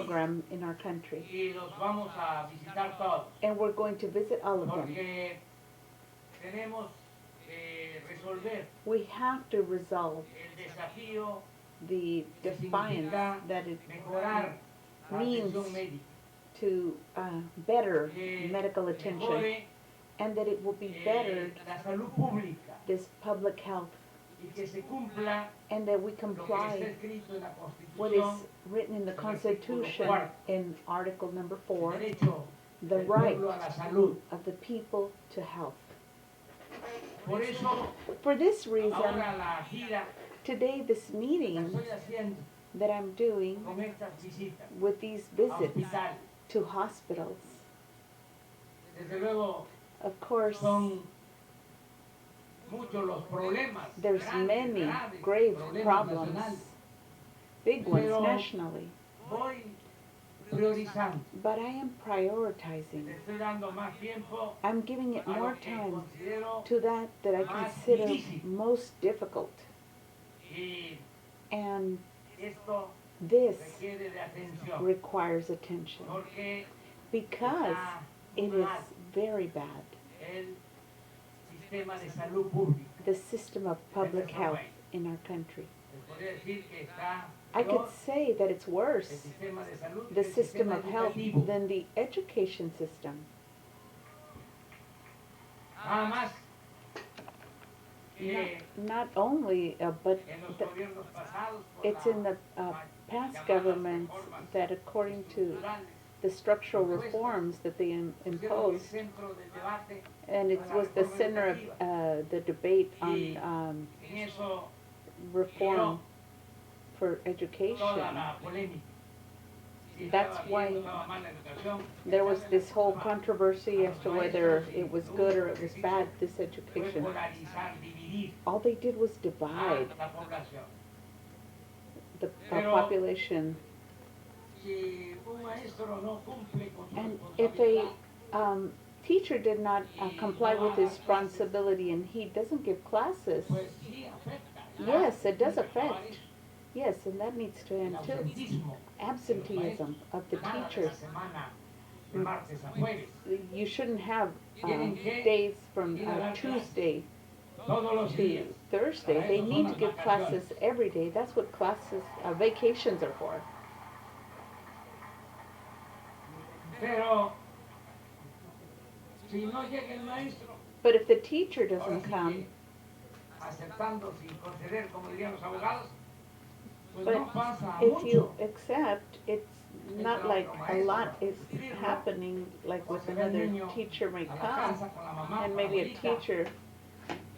program in our country. Y los vamos a visitar todos. And we're going to visit all of them. Porque tenemos que resolver We have to resolve el desafío the que defiance significa that it mejorar la means atención médica. to better Que medical attention, mejore, and that it will be bettered, la salud pública, this public health, y que se cumpla and that we lo que está comply escrito en la what is Constitución, written in the el Constitution artículo in Article number el 4, derecho the del right pueblo a la salud. of the people to health. Por eso, For this reason, ahora la gira today this la meeting estoy haciendo that I'm doing con estas visitas with these a visits hospitales. to hospitals, Desde luego, of course, son muchos los problemas, there's grandes, many graves grave problemas problems, nacionales. big ones Pero nationally, Voy priorizando. but I am prioritizing. Le estoy dando más tiempo I'm giving it a more lo que time considero to that I más consider difícil. most difficult. y And esto this requiere de atención. requires attention Porque because está it muy is mal very bad. el sistema de salud pública. The system of public health in our country. Se podría decir que está I peor could say that it's el worse, sistema de salud que the el system sistema of health, educativo. than the education system. Nada más que Not only, but en los the, gobiernos pasados por it's la in the past llamadas governments reformas that according to estructurales, the structural reforms that they pusieron el imposed, centro del debate and it was the center of the debate on en eso reform for toda education. la polémica. Si That's estaba why bien, estaba mal la educación, There was esa this whole reforma controversy as to whether it was good or it was bad, this fue education. polarizar, dividir All they did was a divide la población. the Pero- population. Si un maestro no cumple con su And if a responsabilidad, teacher did not comply with his responsibility and he doesn't give classes, pues sí afecta. yes, it does Hay que acabar affect. eso. Yes, and that needs to El end too. ausentismo Absenteeism of the cada teachers. semana, de martes a jueves, You shouldn't have Tienen que days from ir a dar Tuesday todos los to días. Thursday. Para They eso need son to las give classes every day. That's what classes, vacations are for. Pero si no llega el maestro, But if the teacher ahora doesn't sí come, que, aceptando sin conceder, como dirían los abogados, pues but no pasa if you mucho. accept, it's not like a lot is happening, like with another teacher may A la come, casa con la mamá, and con la maybe a abuelita. teacher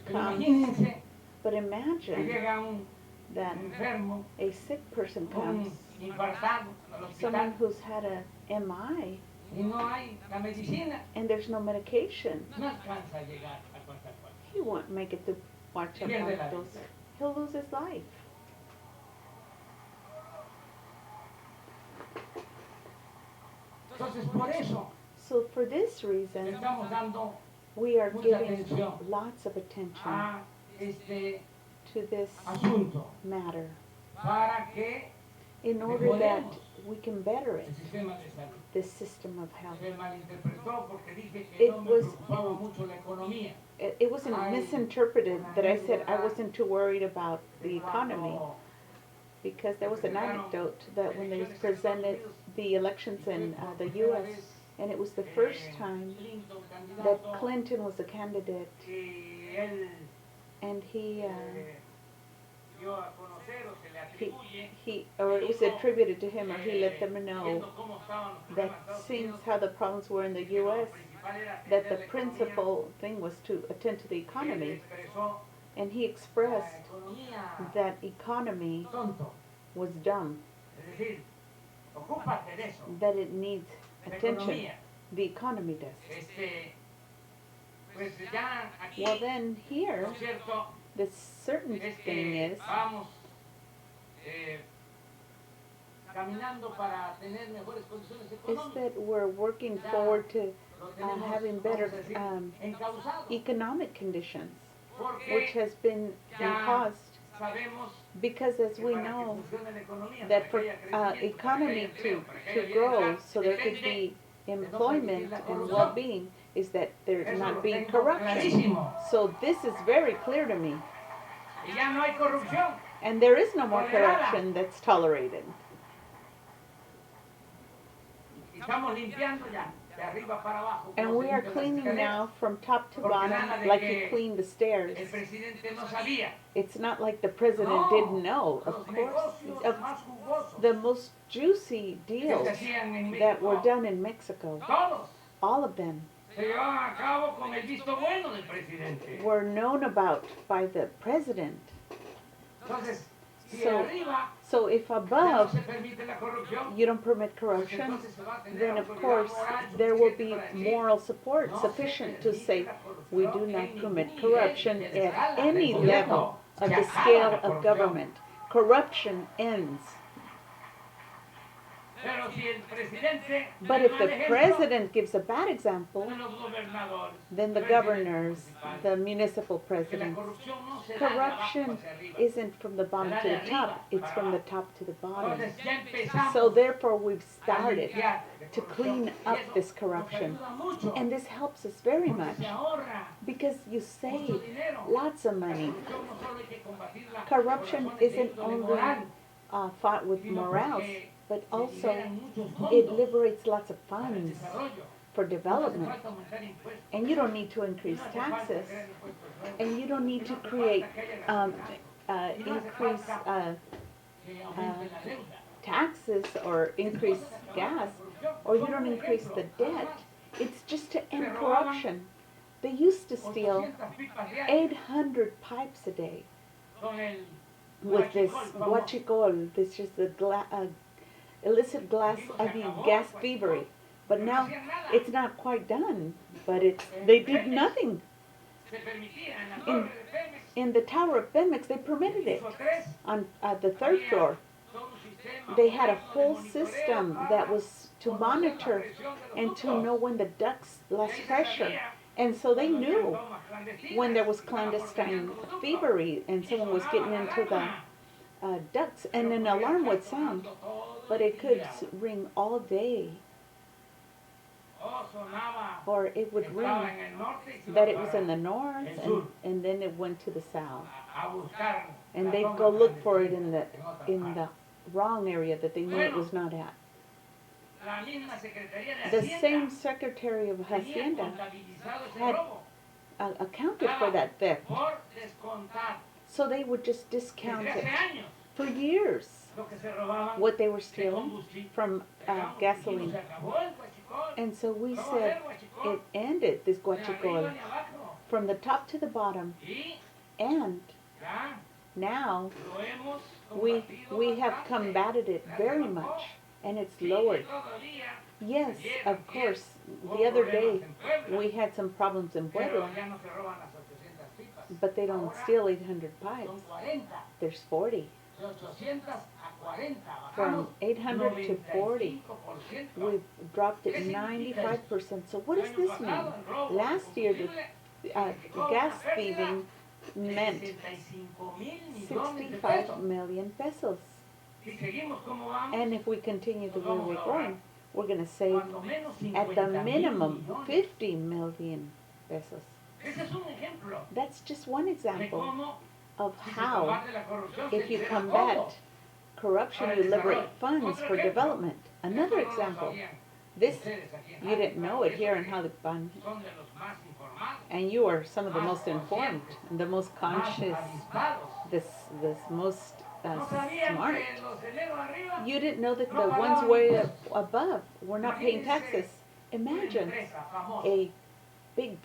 Pero comes. imagínense But que imagine llega un that enfermo, a sick person un comes, infartado al someone hospital, who's had a MI, y no hay la medicina, and there's no medication. no alcanza a llegar a cuarta cuarta. He won't make it to watch up Pierde la on those. vida. He'll lose his life. Entonces, por eso So for this le reason, estamos dando we are mucha giving atención lots of attention a este to this asunto matter para que in order that mejoremos we can better el it, sistema de salud. this system of health. Se malinterpretó porque dije que It no me was preocupaba in- mucho la economía. It wasn't misinterpreted that I said I wasn't too worried about the economy, Cuando because there was an anecdote that when they presented the elections in the U.S., and it was the first time Clinton that candidato, Clinton was a candidate, que él and he dio a conocer o se le atribuye or it was attributed to him, or he let them know viendo cómo estaban los that problemas en Estados seeing Unidos, how the problems were in the que lo U.S., principal era that atender the la economía, principal thing was to attend to the y él economy, expresó and he la expressed economía that economy tonto, was dumb, es decir, ocúpate de eso, that it needs de la attention. economía. The economy does. Pues ya aquí, Well, then here, lo cierto the certain es thing que is vamos caminando para tener mejores condiciones económicas. that we're working forward to Lo tenemos, having vamos better a decir, encauzado, economic conditions, which porque has been ya caused sabemos Because as que we para que know funcione la economía, that para for que haya crecimiento, para que economy haya empleo, para que to haya grow, bienestar, so there could depende be de no employment permitir la and corrupción. well-being, is that there Eso not lo being tengo corruption. clarísimo. So this is very clear to me. Y ya no hay corrupción. And there is no more Tolerada. corruption that's tolerated. Y estamos limpiando ya, de arriba para abajo. And como we se are limpia las cleaning escaleras. now from top to Porque bottom nada de like que you clean the stairs. El presidente no sabía. It's not like the president No, didn't know. los Of course, negocios of más jugosos the most juicy que deals se hacían en that were México, done in Mexico, todos all of them se llevaban a cabo con el visto bueno del presidente. were known about by the president. Entonces, si So, arriba So if ya no above se permite la corrupción, you don't permit pues corruption, entonces se va a tener then of autoridad course moral there will suficiente be para decir, moral support no se sufficient to permite say la corrupción we do en not ningún permit nivel corruption de at escala any del level gobierno. of Se the acaba scale la of corrupción. government. Corruption ends. Pero si el presidente But da if the mal ejemplo, president gives a bad example, los gobernadores, then the presidentes governors, municipales, the municipal que la presidents, corrupción no se da de abajo corruption hacia arriba. isn't from the bottom to the top, it's from the top to the bottom. Entonces ya empezamos So therefore we've a started limpiar de to corrupción. clean Y up eso this nos corruption. ayuda mucho, And this helps us very porque much se ahorra because you mucho save dinero. lots of La money. corrupción no solo hay que combatirla Corruption por razones de isn't índole only moral, fought with sino morals, porque but se also liberan muchos it fondos liberates lots of para el funds desarrollo. for No hace development. falta aumentar impuestos. And you don't need to Y increase no hace falta taxes, crear impuestos nuevos. and you don't need Y to no hace create falta que haya gasolinazo. increase Que aumente la deuda. taxes or increase Entonces, acabar gas, la corrupción. or you Son don't un increase ejemplo, the nada debt. más. It's just to Se end robaban corruption. They used to steal 800 pipas diarias 800 pipes a day con el with this huachicol famoso. huachicol, this is the illicit gas thievery. But Pero no now hacían nada. it's not quite done, but they did nothing. Se permitía en la In- torre de Pemex. In the Tower of Pemex, they permitted it. Piso 3, On the third había floor, todo un sistema they had a moderno de whole monitoreo system para that was to conocer la monitor presión de los and to ductos. know when the ducts Y lost ahí se pressure. sabía And so they cuando habían knew tomas clandestinas, when there was estaban porqueando clandestine los ductos. thievery and Y someone was sonaba getting la into the alarma. ducts, and Pero an podía alarm estar would sound, sonando todo but el it could día. ring all day, Oh, sonaba or it que would estaba ring en el norte y se iba that it para was in the north, and then it went to the south. a buscar And la they'd toma go look for it clandestina in otras the partes. wrong area that they knew it was not at. La misma Secretaría de The Hacienda same Secretary of tenía Hacienda contabilizado ese had robo. accounted for that theft, Por descontar so they would just desde discount hace it años for years. lo que se robaban What they were de stealing combustible. from Dijimos, gasoline. se acabó el huachicol. And so we No va a said haber huachicol, it ended, this ni arriba guachicol, ni abajo. from the top to the bottom. Y And ya now lo hemos we combatido have bastante. combated it Ya se very bajó. much, and it's Sí, lowered. todavía Yes, ayer, of antier, course. hubo The other problemas day en Puebla, we had some problems in pero Puebla, ya no se roban las 800 pipas. but they don't Ahora steal 800 pipes. son 40. There's 40. De 800 a 40 From bajamos 800 to 40, 95%. we've dropped it 95%. So what does El año this pasado, mean? el robo de Last year, combustible gas thieving meant 65 mil millones de 65 pesos. million pesos. Si seguimos como vamos, And if we continue the way we're going, we're going to save cuando menos at 50 the mil minimum millones. 50 million pesos. Ese es un ejemplo That's just one de example cómo of si se how, combate la corrupción, se if you libera combat fondos. corruption, you liberate funds for development. Another Esto no lo example, sabían this, ustedes aquí en you didn't Jaltipan, know it y here eso in que Jaltipan, son de los más informados, and you are some of the most informed and the most más conscious, avispados. this most No sabían smart. que los de enero arriba, You didn't know that No the ones pagaban way impuestos. above were not paying Imagínense taxes. una Imagine empresa famosa, a big,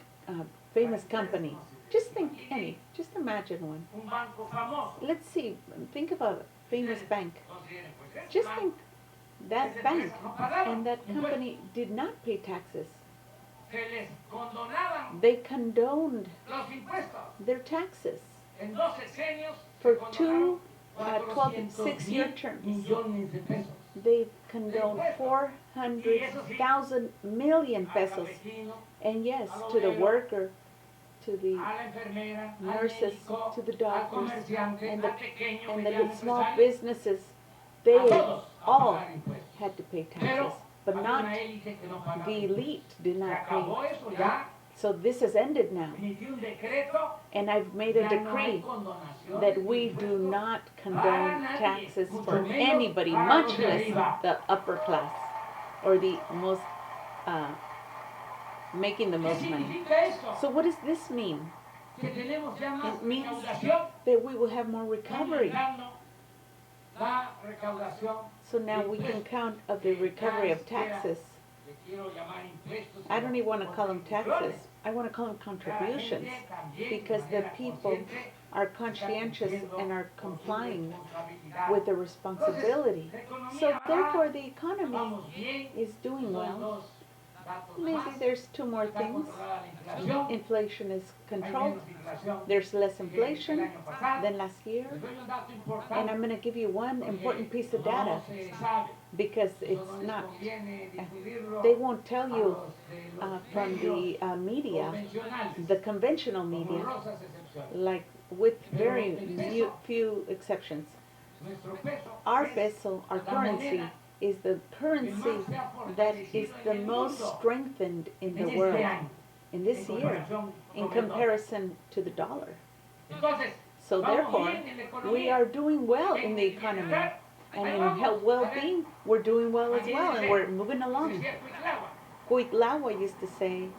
famous company. Just think, Annie, just imagine one. un banco famoso. Let's see, think of a famous Ustedes bank. consideren, pues, este Just banco, think that esa bank empresa no pagaba and that impuestos. company did not pay taxes. Se les condonaban They condoned los impuestos. their taxes En 2 sexenios for se two condonaron 12 and 6-year 400 terms. millones de pesos. They condoned 400,000 million Al pesos. campesino, And yes, to the worker, to the a la enfermera, al nurses, médico, to the al doctors, comerciante, and al pequeño, and mediano the small empresario, businesses, a they todos a all pagar impuestos. had to pay Pero taxes, but había not una élite que no pagaba the impuestos. elite did Se not acabó pay. eso ya. So this has ended now, Emití un decreto. and I've made a Ya no hay decree condonación that de we do impuestos not para condone nadie, taxes mucho for menos anybody, para much los de less arriba. the upper class or the most making the ¿Qué most money. significa esto? So what does this mean? Que tenemos ya más It means recaudación. that we will have more Está recovery. aumentando la recaudación. So now we can count of the recovery of taxes. Le quiero llamar impuestos, I don't even want to call them taxes. contribuciones. I want to call them La contributions, gente también, because de the manera people consciente, are está conscientious cumpliendo and are con su complying responsabilidad. with the responsibility. Entonces, la economía So va, therefore the economy vamos bien, is doing son well. dos datos Maybe más. there's two more Está things. controlada la inflación. Inflation is Hay controlled. menos inflación There's less que el inflation año pasado. than last year. Les doy un dato And importante, I'm going to give you one porque important piece of no data, se sabe. because Eso it's no les not, conviene difundirlo they won't tell a you los de los from medios the media, convencionales, the conventional con media, honrosas excepciones. like with very few exceptions. Nuestro peso Our es peso, our la currency, moneda is the currency that is the most strengthened in the en este world año, in this en year comparación in con el dólar. comparison to the dollar. Entonces, So vamos therefore, bien en la economía. we are doing well in En the economy, bienestar, and ahí in vamos. health well-being, we're doing well as well, and we're moving along. Decía Cuitlagua, Cuitlawa used to say,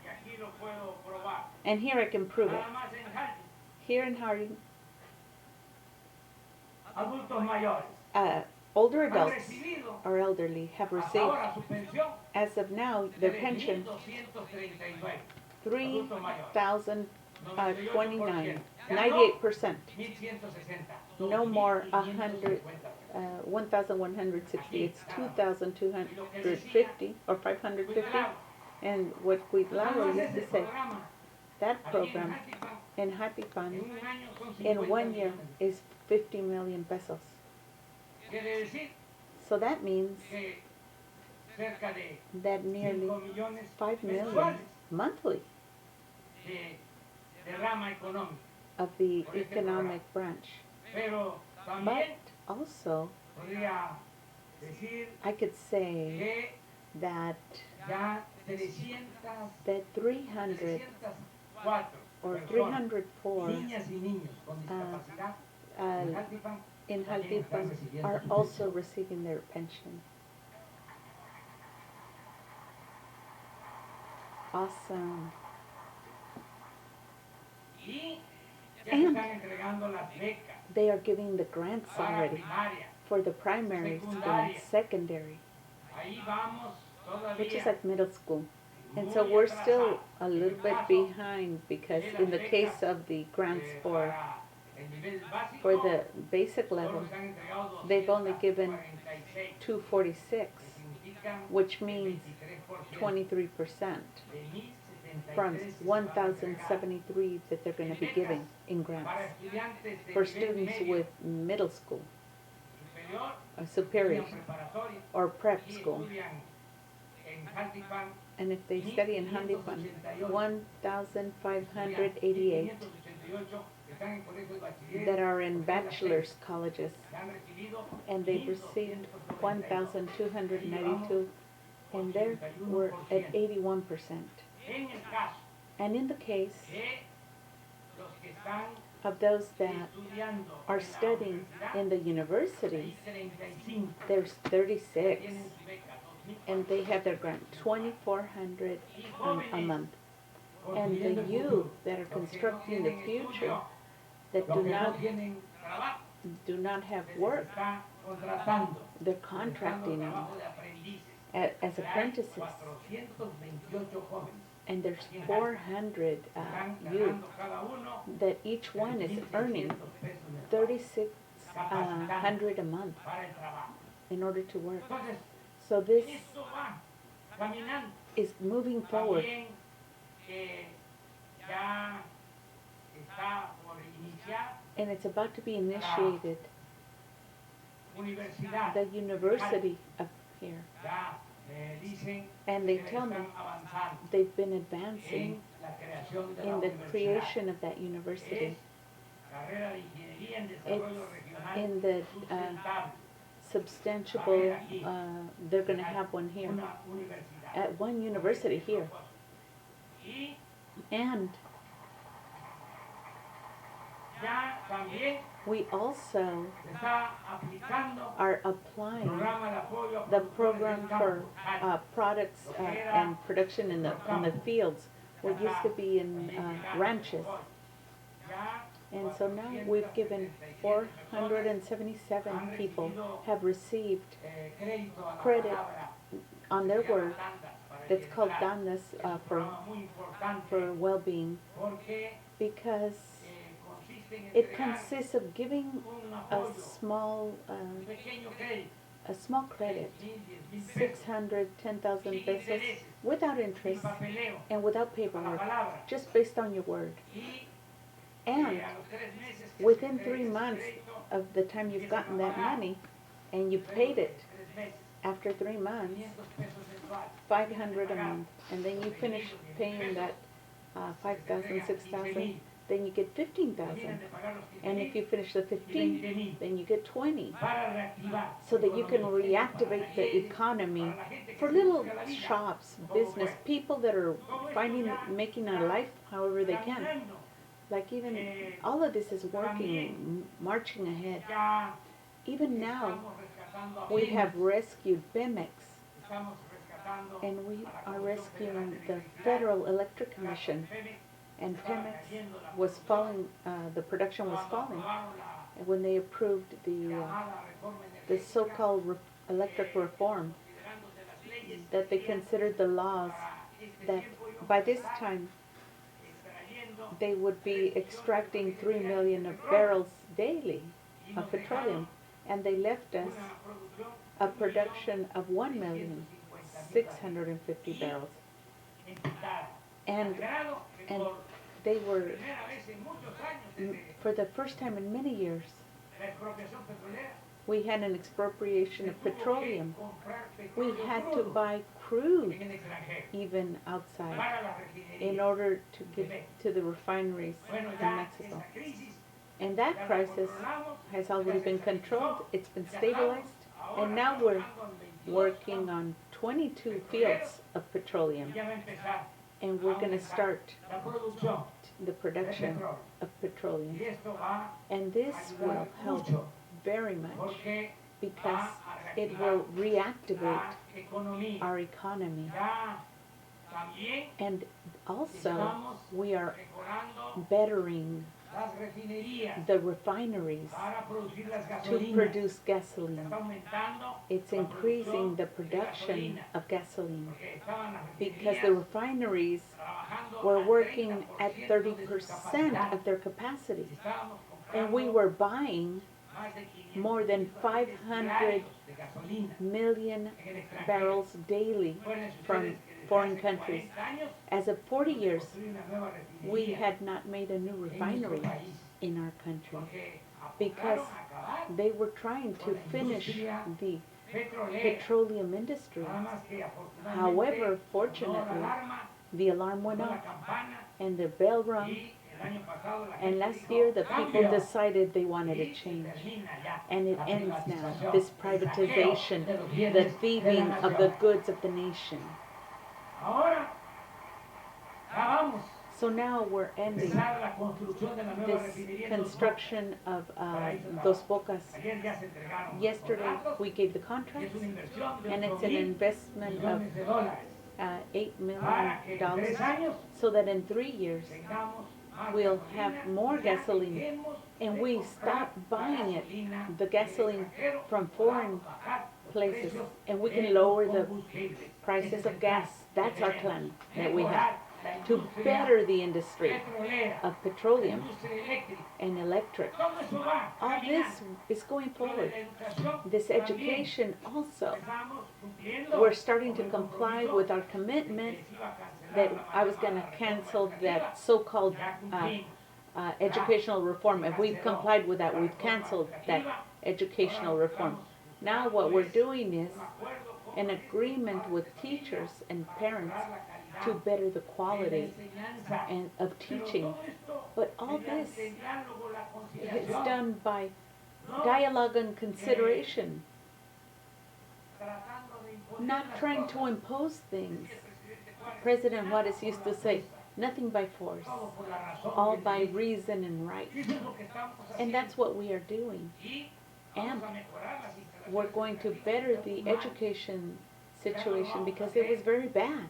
y aquí lo puedo probar, and here I can prove it, nada más en Jaltipan, here in Harding, adultos mayores older han adults recibido or elderly have hasta received, ahora su pensión as of now, de their pension 3.239. Adultos mayores. 3,029, 98%, 1.160. no more 1,160, it's 2,250 or 550. And what Cuitlawa used to say, that program in Jaltipan in 1 year is 50 million pesos. Quiere decir So that means que cerca de that nearly 5 millones 5 million mensuales monthly de rama económica. of the economic branch. Pero But también also, podría decir I could say que that ya 300, that 300 304 or personas, 304 niñas y niños con discapacidad en Jaltipan in también están Jaltipan recibiendo are su also pensión. receiving their pension. Awesome. Y ya se And están entregando las becas they are giving the grants para already primaria. for the primary school and secondary, Ahí vamos which is todavía like middle school. And so muy we're still atrasados. a little bit behind, because in the case of the grants for para el nivel básico, the basic level, solo se han entregado they've only given 246, 246, que significan which means 23% 23% de 1073 from que se van a entregar 1,073 that they're going to be giving in grants para estudiantes de for nivel students medio with middle school, superior, superior, estudian preparatoria or prep y school. estudian en Jaltipan And if they study in Jaltipan, 1,588 están en colegios bachilleres, that are in bachelor's colleges, que han recibido and they've received 1,292, and there we're at 81%. En el caso And in the case de los que están of those that estudiando are en la studying universidad, in the universities, hay 35 there's que 36, tienen su beca, 2.000 and they have their grant, 2,400 a month. And the construyendo el youth futuro. that are Los que no constructing the tienen future, estudio, that los do que no not tienen trabajo, have se work, está contratando, they're buscando contracting them trabajo de aprendices. as apprentices. 428 jóvenes And there's 400 están youth ganando cada uno that each one is 3,600 earning pesos mensuales 3,600 a month para el trabajo. in order to work. Entonces, So this esto va caminando. is moving forward. También ya está por iniciar And it's about to be initiated, universidad. the university of here. Ya dicen And they que tell me están avanzando they've been advancing en la creación de la in the universidad. creation of that university. Carrera de ingeniería en It's desarrollo regional in the sustentable. substantiable, they're going to have one here, Una universidad. at one university here. Y And ya también we also se está aplicando are applying programa de apoyo a the productores program del for campo. products and production in the fields, what used to be in ranches. Ya And so now we've given 477 people have received crédito a la credit palabra on their que se llama word tandas para that's called bienestar. danas Es un for programa muy importante well-being, porque because consiste en it entregar consists of giving un a apoyo, small un pequeño crédito, a small credit, 10,000 pesos, 610,000 sin pesos, intereses, without sin interest papeleo, and without a la paperwork, palabra. just based on your word. Y And a los 3 meses que within se 3 entregue ese months crédito, of the time you've gotten that money and you paid it, 3 meses, after 3 months, 500 pesos mensuales. 500 a month, and then you finish paying that 5,000, 6,000, then you get 15,000. Terminan de pagar los And if you finish the 15, 20,000 then you get 20. para reactivar So that you can la economía. reactivate the economy for little shops, business, people that are making a life however they can. Caminando, Like even all of this is working, marching ahead. ya Even now, estamos rescatando a we pymes, have rescued Pemex, estamos rescatando and we a la are Comisión rescuing Federal de the Electricidad. Federal Electric Commission. Pemex And estaba Pemex cayendo la was producción falling, the production was cuando falling. aprobaron la And when they approved the llamada reforma the energética, so-called electric reform, considerándose las leyes that they que considered the laws para este that tiempo iban a by this estar time extrayendo they would be extracting 3 million of barrels daily of petroleum, and they left us una producción a production of 1,650,000 barrels. equitada. And, Al grado que and por they were, primera vez en muchos años desde for the first time in many years, la expropiación petrolera, we had an expropriation se of tuvo que petroleum. comprar We petróleo had to crudo buy crude en el extranjero even outside para las in refinerías. order to give to the refineries Bueno, in ya Mexico. esa crisis And ya that la crisis controlamos, has ya already se been estabilizó, controlled, it's been ya estamos stabilized, ahora and now we're trabajando en 22 working campos, on 22 fields of y petroleum, ya va a empezar and we're a going to aumentar start la producción the de production petróleo. of petroleum. Y esto va And this a will ayudar help mucho very much porque because va a it reactivar will reactivate la economía. our economy. Ya también And also, estamos we are mejorando bettering las refinerías the refineries para producir las to gasolinas. produce Se gasoline. está aumentando It's la increasing producción the de production gasolina, of gasoline porque estaban las because the refinerías refineries trabajando were al working 30% at de su 30% capacidad. of their capacity. Estábamos And we comprando were buying más de 500 more than barriles 500 diarios de gasolina million en el extranjero. barrels daily Recuerden from ustedes que desde foreign hace countries. 40 años As of 40 years, construir una nueva we refinería had not made a new en nuestro refinery país, in our country porque because apuntaron a acabar they were trying to finish the petrolera. petroleum industry. Nada más que afortunadamente However, sonó la fortunately, alarma, the alarm went sonó la off campana, and the bell rung, y el año pasado la and gente last dijo, year the people "Cambio", decided they wanted y a se change. termina ya And it la ends now, privatización, this el privatization, saqueo de los the bienes de la thieving of the nación. goods of the nation. Ahora ya vamos So now we're a ending empezar la construcción de la nueva this refinería en Dos construction of Bocas. Dos Bocas. Ayer ya se entregaron los Yesterday, contratos, we gave the y es contracts, una inversión de and it's 8,000 an investment of millones de dólares $8 para que en 3 million, años so that in 3 years, tengamos más we'll gasolina have more y ya gasoline. dejemos And de we comprar stop la buying it, gasolina the del gasoline extranjero, from y foreign podamos bajar los places, precios and we de can lower los the combustibles. prices Ese es of el gas. plan That's que our tenemos. plan that we have, Mejorar la to industria better the industry petrolera, of la petroleum industria eléctrica. and electric. Todo eso va All caminando. this is going Lo de forward. la educación This también. education also, Estamos cumpliendo we're starting to con el comply compromiso with our de que commitment se iba a cancelar that la I was llamada going to reforma cancel educativa. that so-called Ya cumplimos. educational reform, and we've complied with that. We've canceled that educational reform. Now what we're doing is Un acuerdo con an agreement with teachers and parents to better the quality and of teaching. But all this is done by dialogue and consideration, not trying to impose things. President Juarez used to say, nothing by force, all by reason and right. And that's what we are doing. And we're going to better the education situation because it was very bad.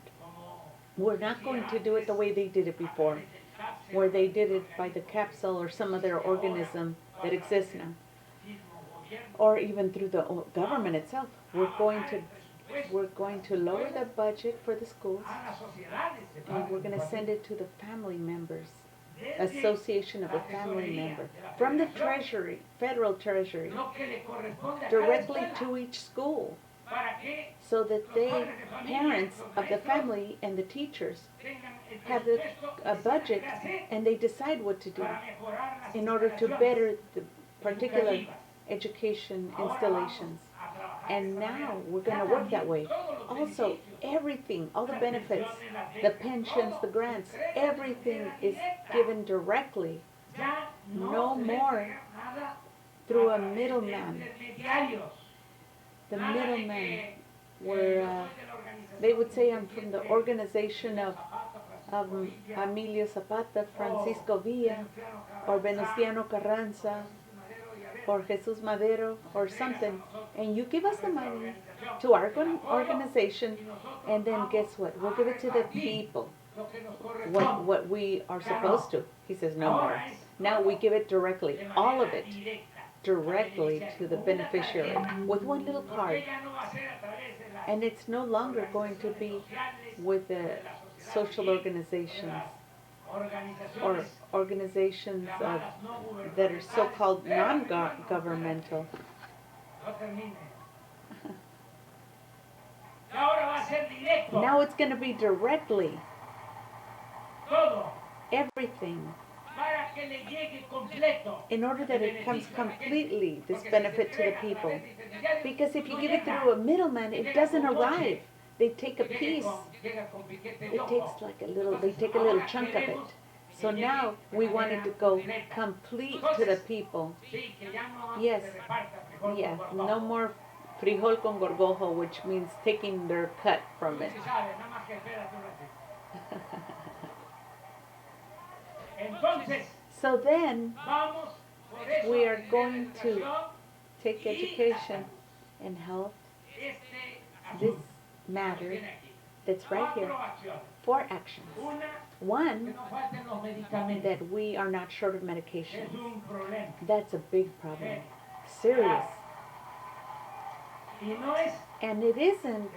We're not going to do it the way they did it before, where they did it by the capsule or some other organism that exists now, or even through the government itself. We're going to lower the budget for the schools, and we're going to send it to the family members, Association of the Family Member, from the Treasury, Federal Treasury, directly to each school, so that they, parents of the family and the teachers, have a budget and they decide what to do in order to better the particular education installations. And now we're going to work that way. Also, everything, all the benefits, the pensions, the grants, everything is given directly. No more through a middleman. The middleman, where they would say, I'm from the organization of Emilio Zapata, Francisco Villa, or Venustiano Carranza, or Jesus Madero, or something, and you give us the money to our organization, and then guess what? We'll give it to the people, what we are supposed to. He says, no more. Now we give it directly, all of it, directly to the beneficiary, with one little card. And it's no longer going to be with the social organizations, or organizations that are so-called non-governmental. Now it's going to be directly. Everything. In order that it comes completely, this benefit to the people. Because if you give it through a middleman, it doesn't arrive. They take a piece. It takes like they take a little chunk of it. So now we want it to go complete to the people. Yes, yeah, no more frijol con gorgojo, which means taking their cut from it. So then we are going to take education and health, this matter that's right here, 4 actions. 1, that we are not short of medication. That's a big problem. Serious. And it isn't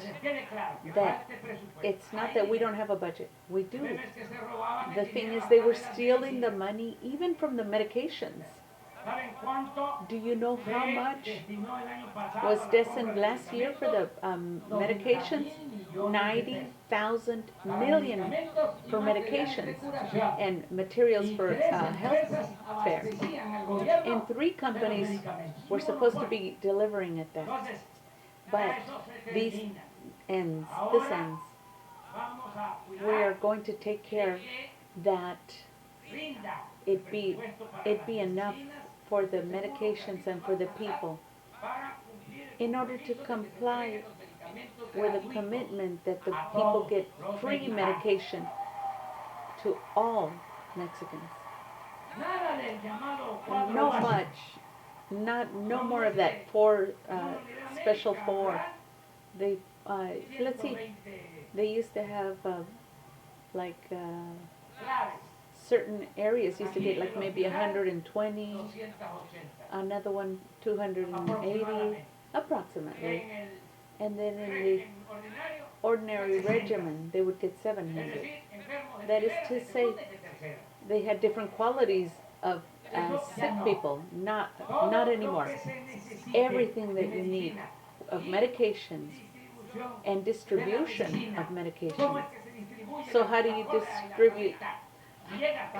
that, it's not that we don't have a budget. We do. The thing is, they were stealing the money even from the medications. Do you know how much was destined last year for the medications? 90,000 million for medications and materials for health care. And 3 companies were supposed to be delivering at that. But this ends. We are going to take care that it be enough for the medications and for the people, in order to comply with the commitment that the people get free medication to all Mexicans. No more of that special 4. They let's see. They used to have certain areas used to get like maybe 120, another one 280, approximately. And then in the ordinary regimen, they would get 700. That is to say, they had different qualities of sick people. Not anymore. Everything that you need of medications and distribution of medications. So how do you distribute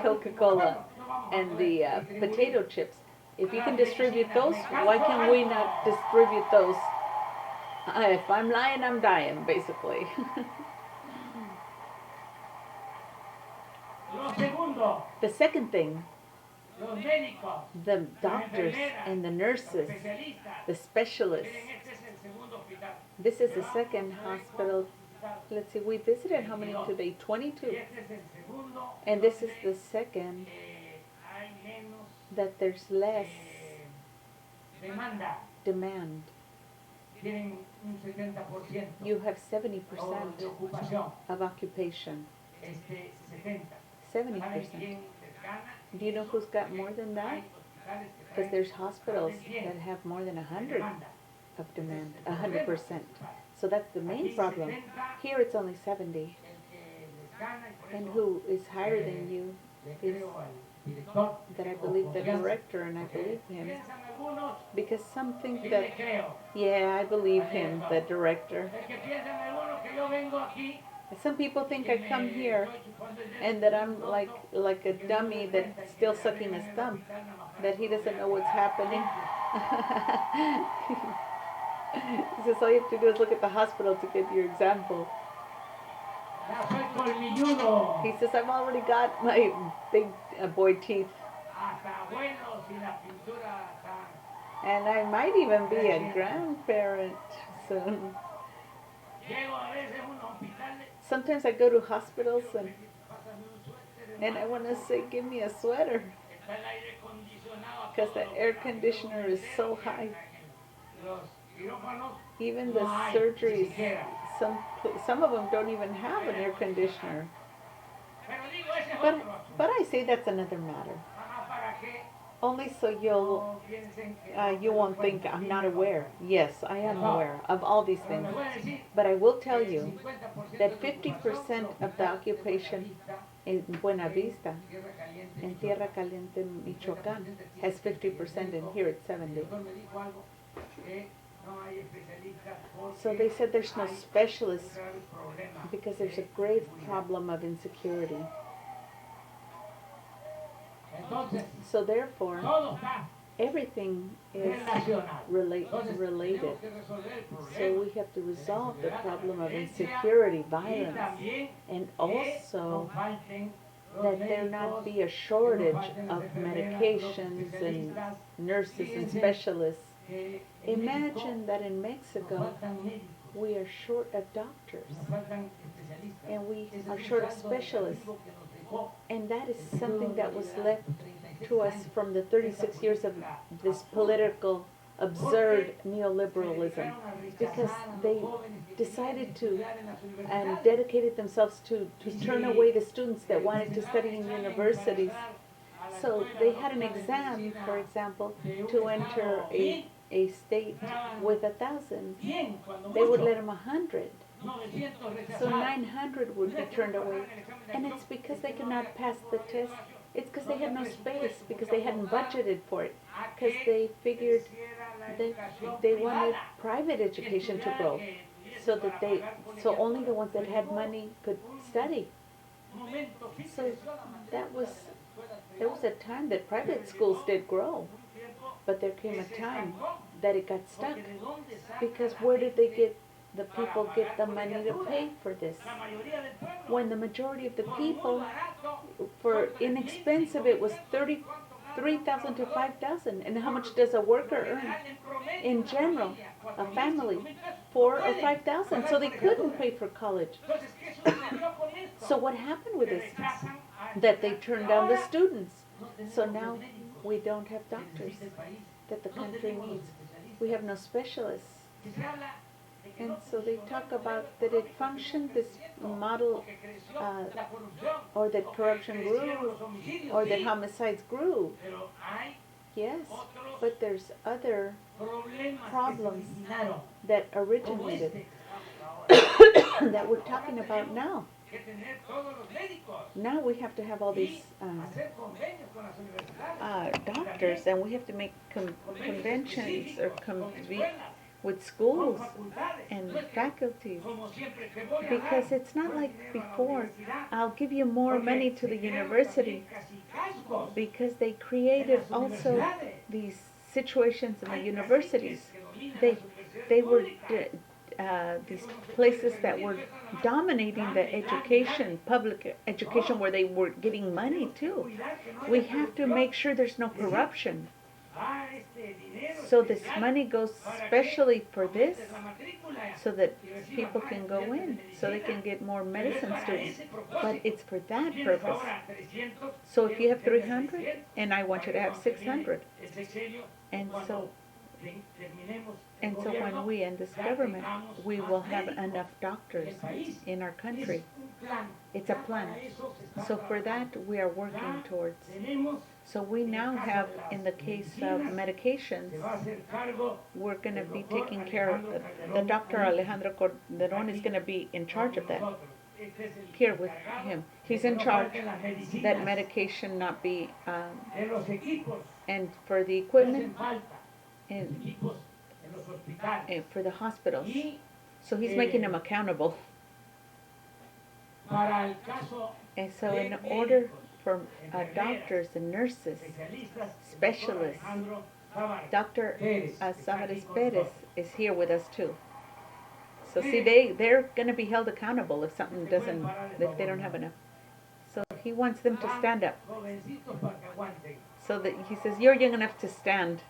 Coca-Cola and the potato chips? If you can distribute those, why can we not distribute those? If I'm lying, I'm dying, basically. Segundo, The second thing, los médicos, the doctors and the nurses, especialistas. the specialists. Miren, este es el segundo hospital. This is the second hospital. Let's see, we visited how many today? 22. Y este es el segundo. And this is the second Hay menos that there's less demanda. demand. Tienen un 70%. You have 70% de ocupación. of occupation. 70. 70%. ¿Saben quién les gana? Do you know who's got more than that? Hay hospitales que Because traen there's hospitals más de 100 that have more than 100 demanda. of demand, Ese es el 100%. problema. So that's the main Aquí problem. 70, Here it's only 70. el que les gana, y por And eso who is higher than you le is creo al director, that I tengo believe the confianza. director, and I believe him. Piensan algunos, Because some think sí that, le creo. yeah, I believe him, the director. Es que piensan algunos que yo vengo aquí Some people think que I come me here estoy chupando el dedo and that I'm tonto, like a que dummy no se that's cuenta still que sucking arriba his en el thumb, hospital nada más that he para doesn't know ver what's a happening. limpio. He says all you have to do is look at the hospital to get your example. Ya soy colmilludo. He says I've already got my big boy teeth, Hasta abuelos y la pintura tan... and I might even be a grandparent soon. Llego a veces a unos hospitales, Sometimes I go to hospitals pásame un suéter, and I want to say, give me a sweater, está el aire acondicionado a because todo the lo air que da. conditioner is so high. Los quirófanos Even the no hay, surgeries, ni siquiera. some of them don't even have an air conditioner. Pero digo, ese es But, otro asunto. but I say that's another matter. Ajá, para que Only so you'll, no piensen que you won't think I'm not aware. Yes, I am aware of all these Pero things. les voy a decir But I will tell que you 50% that de 50% of the occupation in Buena Vista, Tierra Caliente, in Tierra Caliente, Michoacán, has 50%, and here it's 70. el doctor me dijo algo, que no hay especialistas porque So they said there's no hay specialists un grave problema because there's de a grave seguridad. problem of insecurity. Entonces, So therefore, todo está everything is relacionado. Entonces, related. tenemos que resolver el So problema we have to resolve the de la problem of violencia insecurity, y violence, también and que no also falten los that there médicos, not be a que no shortage falten las of enfermeras, los medications and especialistas, nurses and Fíjense specialists. que en Imagine México that in nos Mexico faltan médicos, we are short of doctors nos faltan especialistas. and we Ese es are un short of saldo specialists. negativo que nos dejó And that is el something periodo that was neoliberal left de 36 to us años. from the 36 years of this political, absurd neoliberalism, because they decided to and dedicated themselves to turn away the students that wanted to study in universities. So they had an exam, for example, to enter a state with 1,000. They would let them 100. So 900 would be turned away. And it's because they could not pass the test. It's because they had no space, because they hadn't budgeted for it, because they figured they wanted private education to grow, so only the ones that had money could study. So there was a time that private schools did grow, but there came a time that it got stuck, because where did the people get the money to pay for this? When the majority of the people, for inexpensive, it was 3,000 to 5,000. And how much does a worker earn? In general, a family, 4,000 or 5,000. So they couldn't pay for college. So what happened with this? That they turned down the students. So now we don't have doctors that the country needs. We have no specialists. And so they talk about that it functioned, this model, or that corruption grew, or that homicides grew. Yes, but there's other problems that originated that we're talking about now. Now we have to have all these doctors, and we have to make conventions or with schools and faculties, because it's not like before, I'll give you more money to the university, because they created also these situations in the universities. They were these places that were dominating the education, public education, where they were getting money too. We have to make sure there's no corruption. So this money goes specially for this, so that people can go in, so they can get more medicine students. But it's for that purpose. So if you have 300, and I want you to have 600, and so when we end this government, we will have enough doctors in our country. It's a plan. So for that, we are working towards. So we now have, in the case of medications, we're going to be taking care of, the Dr. Alejandro Corderon is going to be in charge of that. Here with him. He's in charge that medication not be, and for the equipment, and for the hospitals. So he's making them accountable. And so in order for doctors and nurses, specialists, Dr. Savares Perez is here with us too. So see, they're going to be held accountable if something doesn't, if they don't have enough. So he wants them to stand up. So that he says, you're young enough to stand.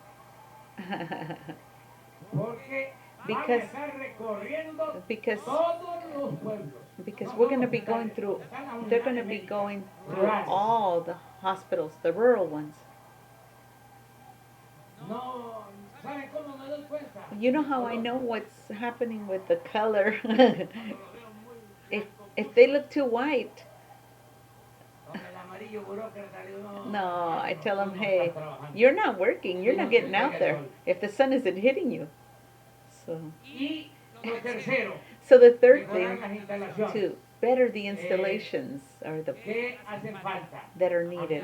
because we're going to be going through, they're going to be going through all the hospitals, the rural ones. You know how I know what's happening with the color? if they look too white, no, I tell them, hey, you're not working, you're not getting out there if the sun isn't hitting you. So the third thing, to better the installations are that are needed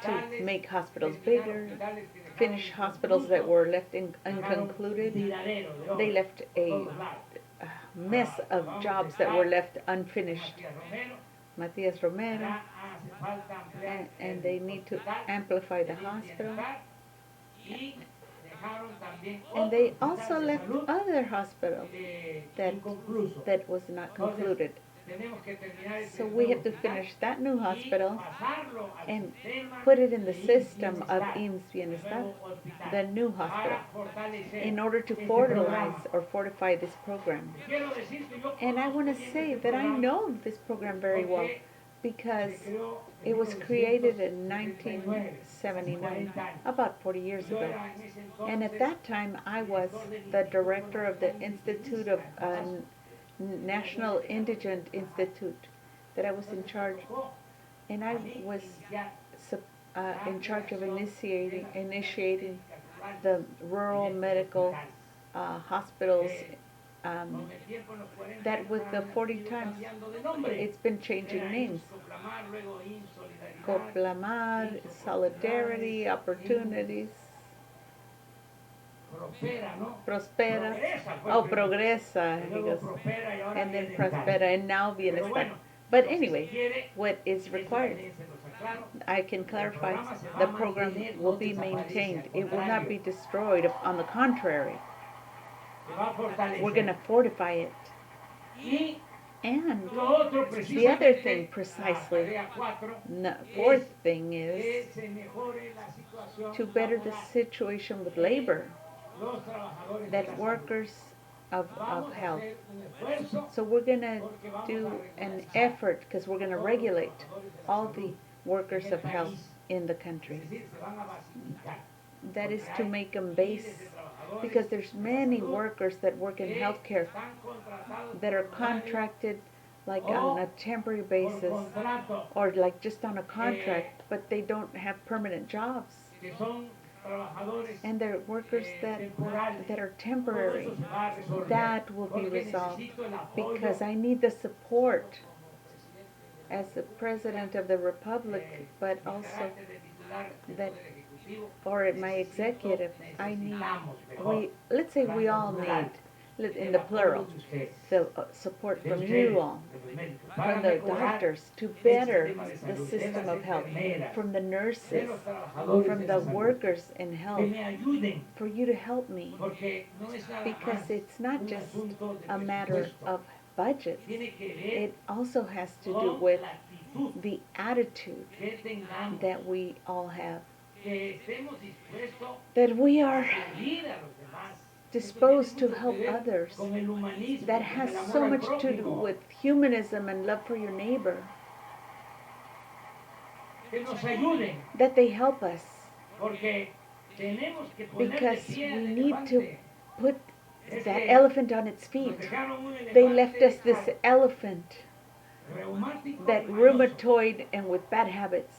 to make hospitals bigger, finish hospitals that were left unconcluded. They left a mess of jobs that were left unfinished. Matias Romero, and they need to amplify the hospital. And they also left other hospitals that was not concluded. So we have to finish that new hospital and put it in the system of IMSS Bienestar, the new hospital, in order to fortify this program. And I want to say that I know this program very well, because it was created in 1979, about 40 years ago. And at that time, I was the director of the Institute of National Indigent Institute, that I was in charge. And I was in charge of initiating the rural medical hospitals. That with the 40 times, it's been changing names. Coplamar, Solidarity, Opportunities, Prospera, oh, Progresa, he goes, and then Prospera, and now Bienestar. But anyway, what is required, I can clarify, the program will be maintained. It will not be destroyed. On the contrary, we're going to fortify it. And the other thing, precisely, fourth thing is to better the situation with labor, that workers of health. So we're going to do an effort, because we're going to regulate all the workers of health in the country. That is to make them base, because there's many workers that work in healthcare that are contracted like on a temporary basis, or like just on a contract, but they don't have permanent jobs. And they're workers that are temporary. That will be resolved, because I need the support as the President of the Republic, but also that, or my executive, let's say we all need in the plural, the support from you all, from the doctors to better the system of health, from the nurses, from the workers in health, for you to help me, because it's not just a matter of budget. It also has to do with the attitude that we all have, that we are disposed to help others, that has so much to do with humanism and love for your neighbor, that they help us, because we need to put that elephant on its feet. They left us this elephant, that rheumatoid and with bad habits,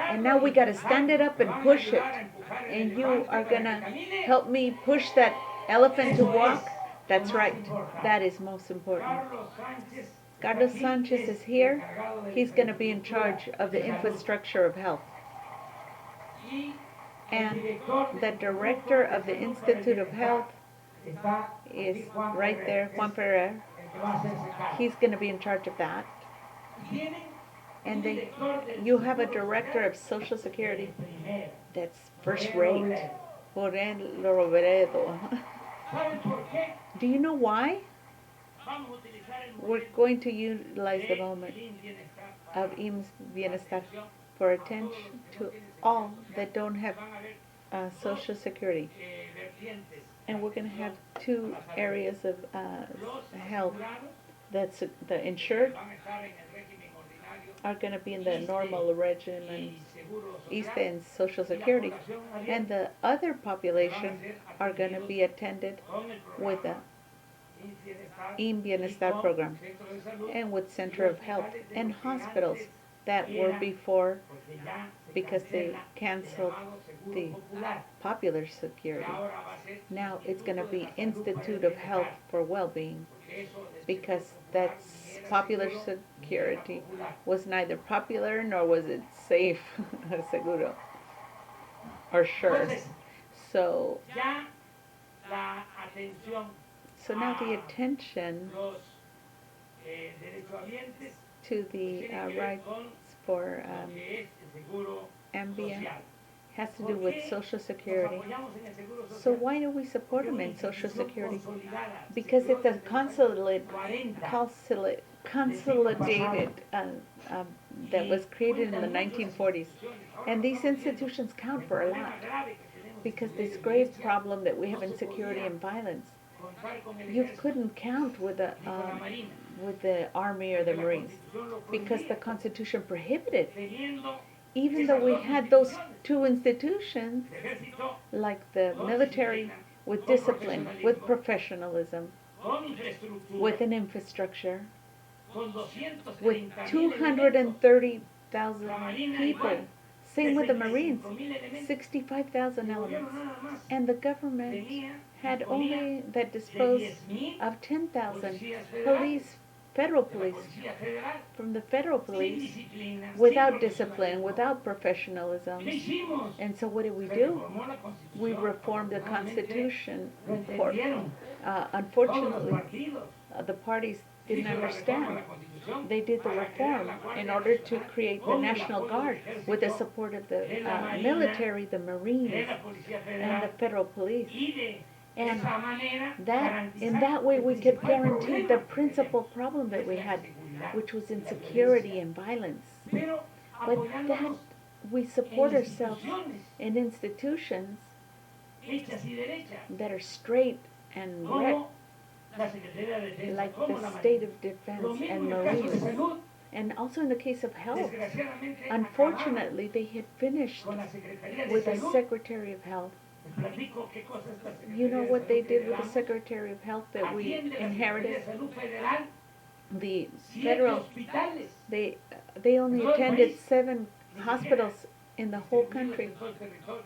and now we got to stand it up and push it, and you are gonna help me push that elephant to walk. That's right, that is most important. Carlos Sanchez is here. He's gonna be in charge of the infrastructure of health, and the director of the Institute of Health is right there, Juan Ferrer. He's going to be in charge of that. And then you have a director of Social Security that's first rate. Do you know why? We're going to utilize the moment of IMSS Bienestar for attention to all that don't have Social Security. And we're going to have two areas of health. That's the insured are going to be in the normal regimen, ISTE and Social Security, and the other population are going to be attended with the IMSS Bienestar program and with Center of Health and hospitals that were before, because they canceled the popular security. Now it's going to be Institute of Health for Well-Being, because that's popular security was neither popular nor was it safe, seguro, or sure. So now the attention to the rights for ambient has to do with Social Security. So why do we support them in Social Security? Because it's a consolidated that was created in the 1940s. And these institutions count for a lot, because this grave problem that we have in security and violence, you couldn't count with the Army or the Marines, because the Constitution prohibited. Even though we had those two institutions, like the military, with discipline, with professionalism, with an infrastructure, with 230,000 people. Same with the Marines, 65,000 elements. And the government had only that disposed of 10,000 police, federal police, from the federal police, without discipline, without professionalism. And so what did we do? We reformed the Constitution. Unfortunately, the parties didn't understand. They did the reform in order to create the National Guard with the support of the military, the Marines, and the federal police. And that, in that way, we could guarantee the principal problem that we had, which was insecurity and violence. But that we support ourselves in institutions that are straight and red, like the State of Defense and Marines. And also in the case of health, unfortunately, they had finished with the Secretary of Health. You know what they did with the Secretary of Health that we inherited? The federal, they only attended 7 hospitals in the whole country.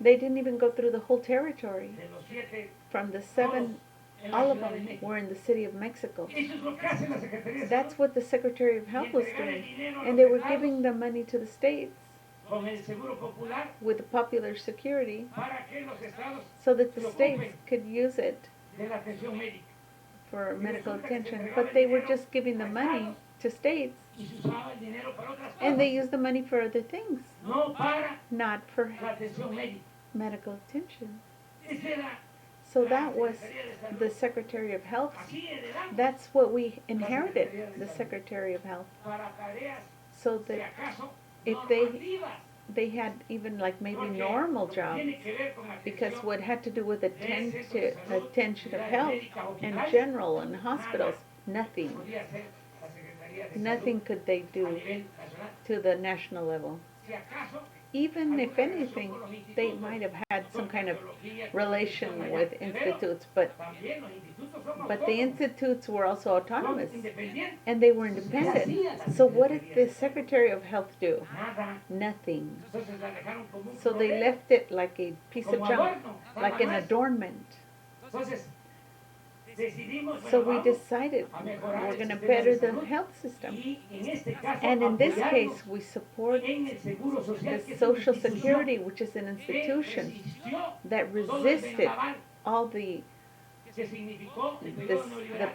They didn't even go through the whole territory. From the 7, all of them were in the city of Mexico. That's what the Secretary of Health was doing. And they were giving the money to the states with the popular security, so that the states could use it for medical attention, but they were just giving the money to states, y se usaba el dinero para otras and they cosas, used the money for other things, no para not for la atención médica. medical attention. Ese era So la that was Secretaría de Salud. the Secretary of Health. Así heredamos That's what we inherited, the Secretary of Health. para tareas, So si that acaso, if they normativas, had even like maybe porque normal lo que jobs, tiene que ver con because atención what had to do with attention of unidades health médicas, in hospitales, general and hospitals, nothing. podía hacer la Secretaría de Nothing Salud could they a do nivel nacional. to the national level. Si acaso, Even if anything, they might have had some kind of relation with institutes, but también los institutos son the autónomos, institutes were also son autonomous, independientes. and they were independent. So what did the Secretary of Health do? Nada. Nothing. Entonces la dejaron como un So they problema, left it like a piece of como junk, adorno, like nada an más. adornment. Entonces, decidimos, So bueno, we vamos decided a mejorar we're el going to sistema better de the salud health system. y en este caso And in this apoyarnos case, we support en el Seguro Social, the que es una Social institución Security, which is an que institution resistió that todo el resisted vendaval all the que significó el this,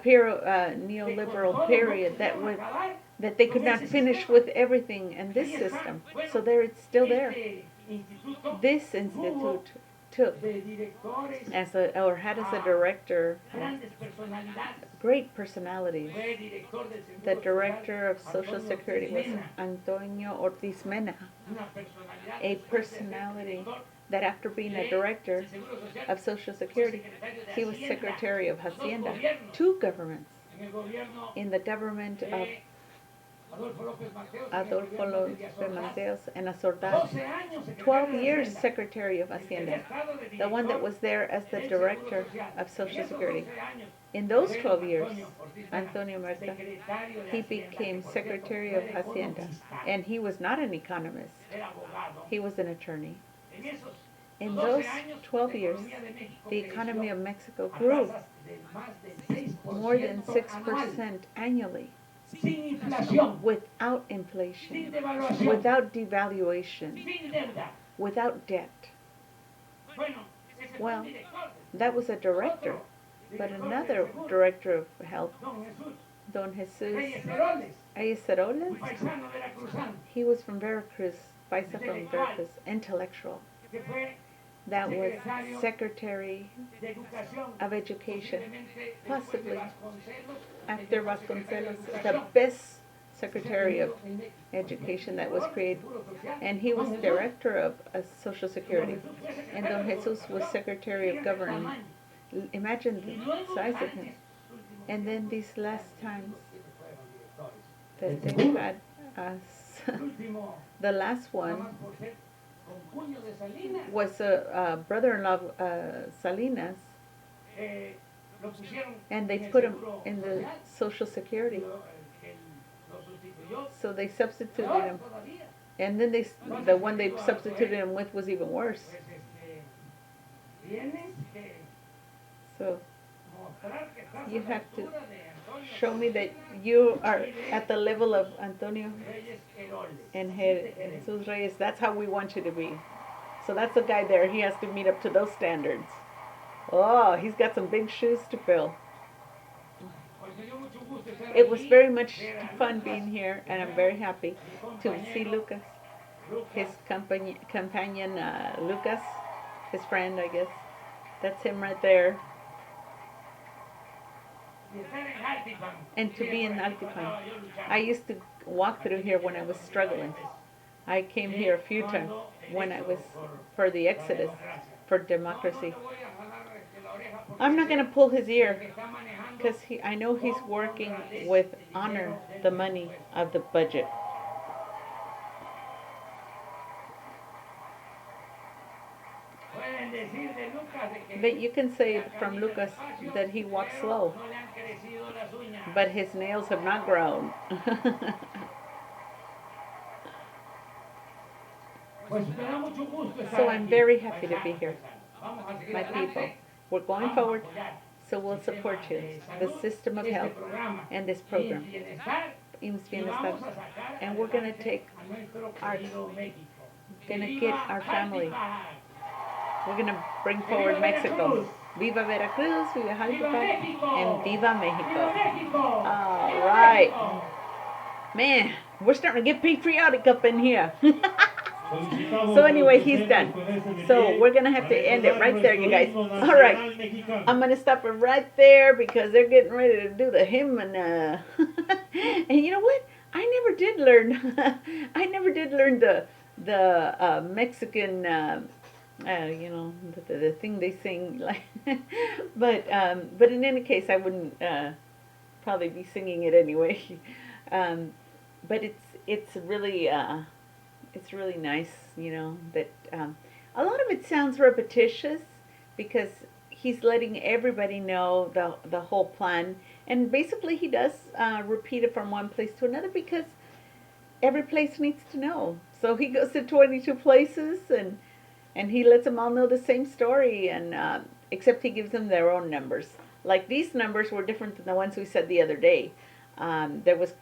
periodo the neoliberal, neoliberal period that they could not finish with everything in this system. So there it's still there. Este instituto This institute took de directores, as a, or had as a director grandes personalidades, great personalities. fue director del Seguro The Social, director of Social Antonio Security was Mena, Antonio Ortiz Mena, una personalidad a después de ser personality director that after being a director del Seguro Social, of Social Security, he was Secretary of Hacienda, two governments, en el gobierno in the government of de Adolfo López Mateos, en el Adolfo gobierno de López Díaz Mateos and 12 Azordaz, años secretario 12 de years Hacienda, Secretary of el que había Hacienda, estado de the one that director was there as the del director Seguro Social. of En Social esos Security. 12 años, In those fue 12 years, Antonio Ortiz Mena, Antonio Merta, secretario de he Hacienda, became que por cierto Secretary fue of Hacienda, economista, and he was not an economist, era abogado. he was an attorney. En esos In 12 those años, 12 la years, economía de México the economy creció of Mexico a grew tasas de más del 6% more than anual, 6% annually, sin inflación, without sin inflation, devaluación, without devaluation, sin deuda. without debt. Bueno, ese fue Well, un director. That was a director, Otro but director another del Seguro, director of health, don Jesús Don Jesus Reyes Heroles, un Ayeceroles, paisano veracruzano, he was from Veracruz, Paisa from Veracruz, intellectual. que fue That was Secretary de Educación, of Education, posiblemente después de possibly Vasconcelos, after el mejor secretario Vasconcelos, de the Educación best Secretary of en México. Education that was Del created, Seguro Social, and he was don Jesús. director of Social Don Security, Jesús fue secretario and Don de Jesus was Gobernación. Secretary of Fíjate el Government. tamaño. Imagine Y the luego, size of antes, him. últimos And then tiempos, these last times fueron directores. that they had us, El último, the last nada one más por ser concuño de Salinas, was a brother-in-law of Salinas, lo pusieron and they en el put him Seguro in the Social, Social Security. lo sustituyó, So they substituted peor him, todavía. and then the one they substituted him with was even worse. Pues, tienes que So mostrar que estás You a la have to altura de Antonio show me that Salinas you are at the level of Antonio Reyes Heroles. and Así te queremos. Jesus Reyes. That's how we want you to be. So that's the guy there. He has to meet up to those standards. Oh, he's got some big shoes to fill. Pues me dio mucho gusto estar It was aquí, very much ver a fun Lucas, being here, and I'm very happy mi to see compañero Lucas, his Lucas, companion Lucas, his friend, I guess. That's him right there. y estar en Jaltipan. And to Sí, be in por aquí Jaltipan. pasaba yo luchando. I used to walk through here when I was struggling. I came here a few times when I was for the exodus, for democracy. I'm not going to pull his ear because I know he's working with honor the money of the budget. But you can say from Lucas that he walks slow, but his nails have not grown. So I'm very happy to be here, my people. We're going forward, so we'll support you, the system of health and this program, IMSS Bienestar, and we're going to take going to get our family. We're going to bring forward Mexico. Viva Veracruz, Viva Jaltipan, and Viva Mexico. Mexico! All right. Man, we're starting to get patriotic up in here. So anyway, he's done. So we're going to have to end it right there, you guys. All right. I'm going to stop it right there because they're getting ready to do the hymn. And you know what? I never did learn the Mexican, you know, the thing they sing. Like, but in any case, I wouldn't probably be singing it anyway. But it's really nice, you know, that a lot of it sounds repetitious because he's letting everybody know the whole plan, and basically he does repeat it from one place to another because every place needs to know. So he goes to 22 places and he lets them all know the same story, and except he gives them their own numbers. Like these numbers were different than the ones we said the other day. There was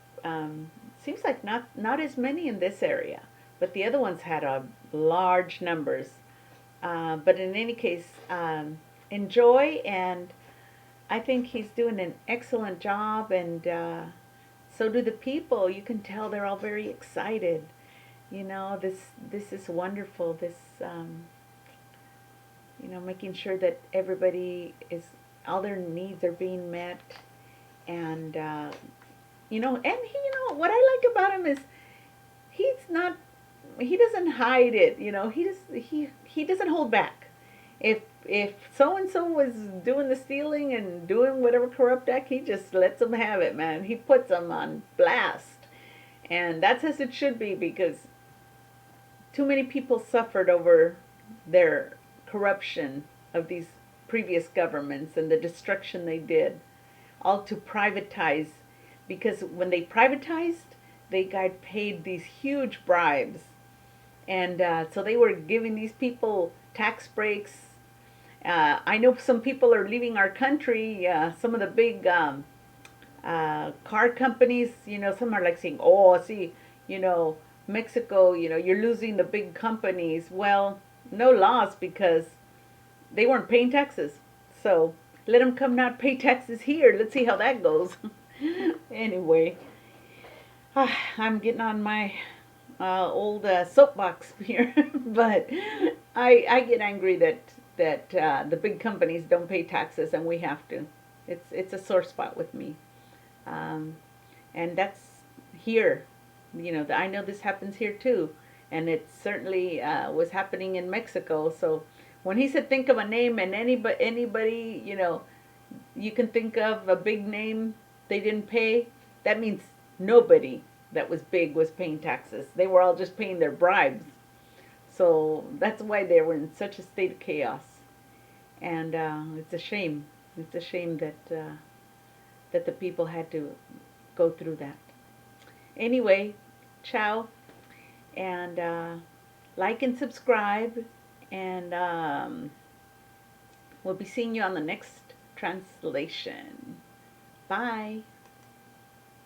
seems like not as many in this area, but the other ones had large numbers. But in any case, enjoy, and I think he's doing an excellent job, and so do the people. You can tell they're all very excited. You know, this is wonderful. This, you know, making sure that everybody all their needs are being met, and you know, and you know what I like about him is he doesn't hide it. You know, he doesn't hold back. If so and so was doing the stealing and doing whatever corrupt act, he just lets them have it, man. He puts them on blast, and that's as it should be, because too many people suffered over their corruption of these previous governments and the destruction they did, all to privatize. Because when they privatized, they got paid these huge bribes, and so they were giving these people tax breaks. I know some people are leaving our country. Some of the big car companies, you know, some are like saying, "Oh, see, you know, Mexico, you know, you're losing the big companies." Well, no loss because they weren't paying taxes. So let them come not pay taxes here. Let's see how that goes. Anyway, I'm getting on my old soapbox here, but I get angry that the big companies don't pay taxes and we have to. It's a sore spot with me, and that's here. You know, I know this happens here too, and it certainly was happening in Mexico. So when he said think of a name, and anybody, you know, you can think of a big name they didn't pay, that means nobody that was big was paying taxes. They were all just paying their bribes. So that's why they were in such a state of chaos. And it's a shame. It's a shame that the people had to go through that. Anyway, ciao. And like and subscribe. And we'll be seeing you on the next translation. Bye.